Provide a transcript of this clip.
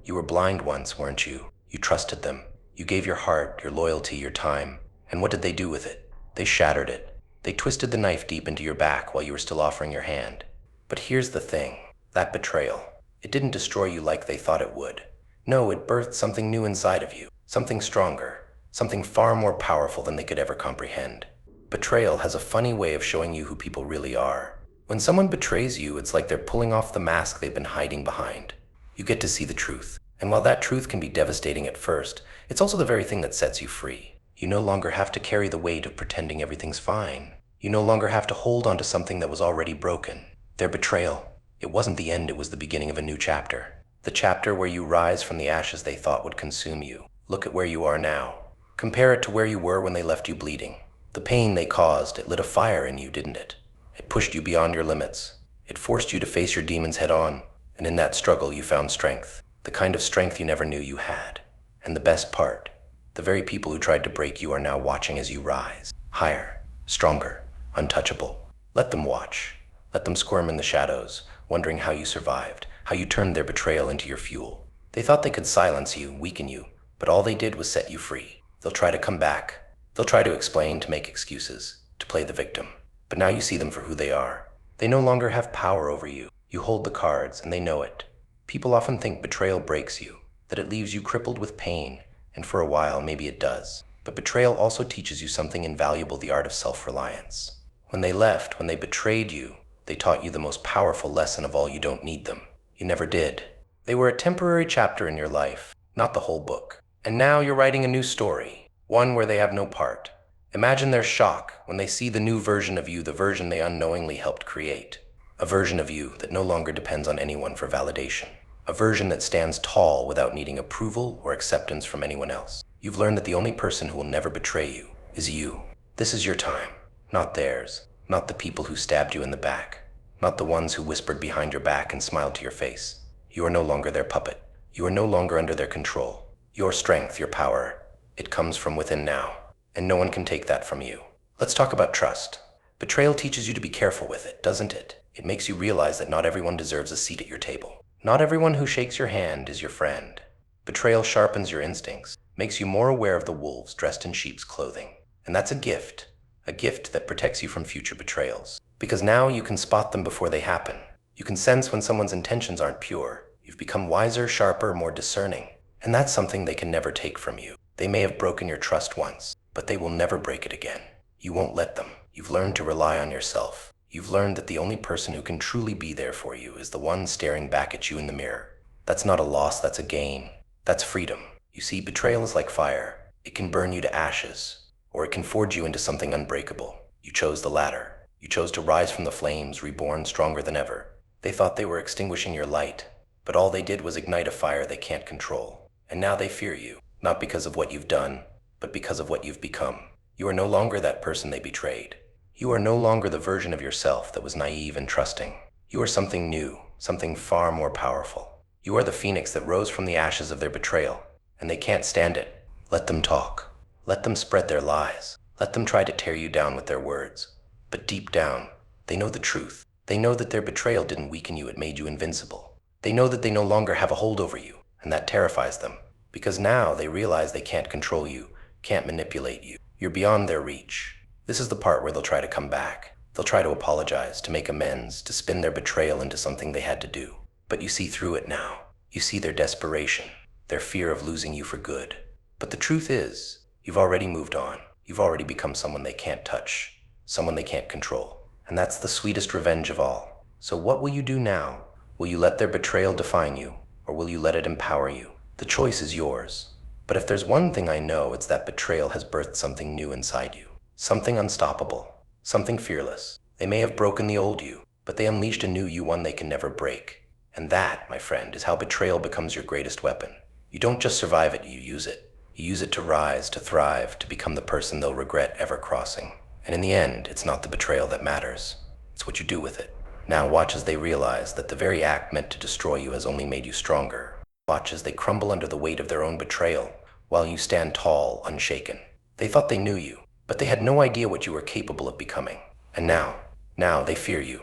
You were blind once, weren't you? You trusted them. You gave your heart, your loyalty, your time. And what did they do with it? They shattered it. They twisted the knife deep into your back while you were still offering your hand. But here's the thing. That betrayal. It didn't destroy you like they thought it would. No, it birthed something new inside of you. Something stronger. Something far more powerful than they could ever comprehend. Betrayal has a funny way of showing you who people really are. When someone betrays you, it's like they're pulling off the mask they've been hiding behind. You get to see the truth. And while that truth can be devastating at first, it's also the very thing that sets you free. You no longer have to carry the weight of pretending everything's fine. You no longer have to hold on to something that was already broken. Their betrayal, it wasn't the end, it was the beginning of a new chapter. The chapter where you rise from the ashes they thought would consume you. Look at where you are now. Compare it to where you were when they left you bleeding. The pain they caused, it lit a fire in you, didn't it? It pushed you beyond your limits. It forced you to face your demons head on. And in that struggle, you found strength. The kind of strength you never knew you had. And the best part, the very people who tried to break you are now watching as you rise. Higher, stronger, untouchable. Let them watch. Let them squirm in the shadows, wondering how you survived, how you turned their betrayal into your fuel. They thought they could silence you, weaken you, but all they did was set you free. They'll try to come back. They'll try to explain, to make excuses, to play the victim. But now you see them for who they are. They no longer have power over you. You hold the cards, and they know it. People often think betrayal breaks you, that it leaves you crippled with pain, and for a while, maybe it does. But betrayal also teaches you something invaluable, the art of self-reliance. When they left, when they betrayed you, they taught you the most powerful lesson of all: you don't need them. You never did. They were a temporary chapter in your life, not the whole book. And now you're writing a new story, one where they have no part. Imagine their shock when they see the new version of you, the version they unknowingly helped create. A version of you that no longer depends on anyone for validation. A version that stands tall without needing approval or acceptance from anyone else. You've learned that the only person who will never betray you is you. This is your time, not theirs. Not the people who stabbed you in the back. Not the ones who whispered behind your back and smiled to your face. You are no longer their puppet. You are no longer under their control. Your strength, your power, it comes from within now. And no one can take that from you. Let's talk about trust. Betrayal teaches you to be careful with it, doesn't it? It makes you realize that not everyone deserves a seat at your table. Not everyone who shakes your hand is your friend. Betrayal sharpens your instincts, makes you more aware of the wolves dressed in sheep's clothing. And that's a gift that protects you from future betrayals. Because now you can spot them before they happen. You can sense when someone's intentions aren't pure. You've become wiser, sharper, more discerning. And that's something they can never take from you. They may have broken your trust once, but they will never break it again. You won't let them. You've learned to rely on yourself. You've learned that the only person who can truly be there for you is the one staring back at you in the mirror. That's not a loss, that's a gain. That's freedom. You see, betrayal is like fire. It can burn you to ashes, or it can forge you into something unbreakable. You chose the latter. You chose to rise from the flames, reborn stronger than ever. They thought they were extinguishing your light, but all they did was ignite a fire they can't control. And now they fear you, not because of what you've done, but because of what you've become. You are no longer that person they betrayed. You are no longer the version of yourself that was naive and trusting. You are something new, something far more powerful. You are the phoenix that rose from the ashes of their betrayal, and they can't stand it. Let them talk. Let them spread their lies. Let them try to tear you down with their words. But deep down, they know the truth. They know that their betrayal didn't weaken you, it made you invincible. They know that they no longer have a hold over you, and that terrifies them. Because now they realize they can't control you, can't manipulate you. You're beyond their reach. This is the part where they'll try to come back. They'll try to apologize, to make amends, to spin their betrayal into something they had to do. But you see through it now. You see their desperation, their fear of losing you for good. But the truth is, you've already moved on. You've already become someone they can't touch, someone they can't control. And that's the sweetest revenge of all. So what will you do now? Will you let their betrayal define you, or will you let it empower you? The choice is yours. But if there's one thing I know, it's that betrayal has birthed something new inside you. Something unstoppable. Something fearless. They may have broken the old you, but they unleashed a new you, one they can never break. And that, my friend, is how betrayal becomes your greatest weapon. You don't just survive it, you use it. You use it to rise, to thrive, to become the person they'll regret ever crossing. And in the end, it's not the betrayal that matters. It's what you do with it. Now watch as they realize that the very act meant to destroy you has only made you stronger. Watch as they crumble under the weight of their own betrayal, while you stand tall, unshaken. They thought they knew you, but they had no idea what you were capable of becoming. And now they fear you.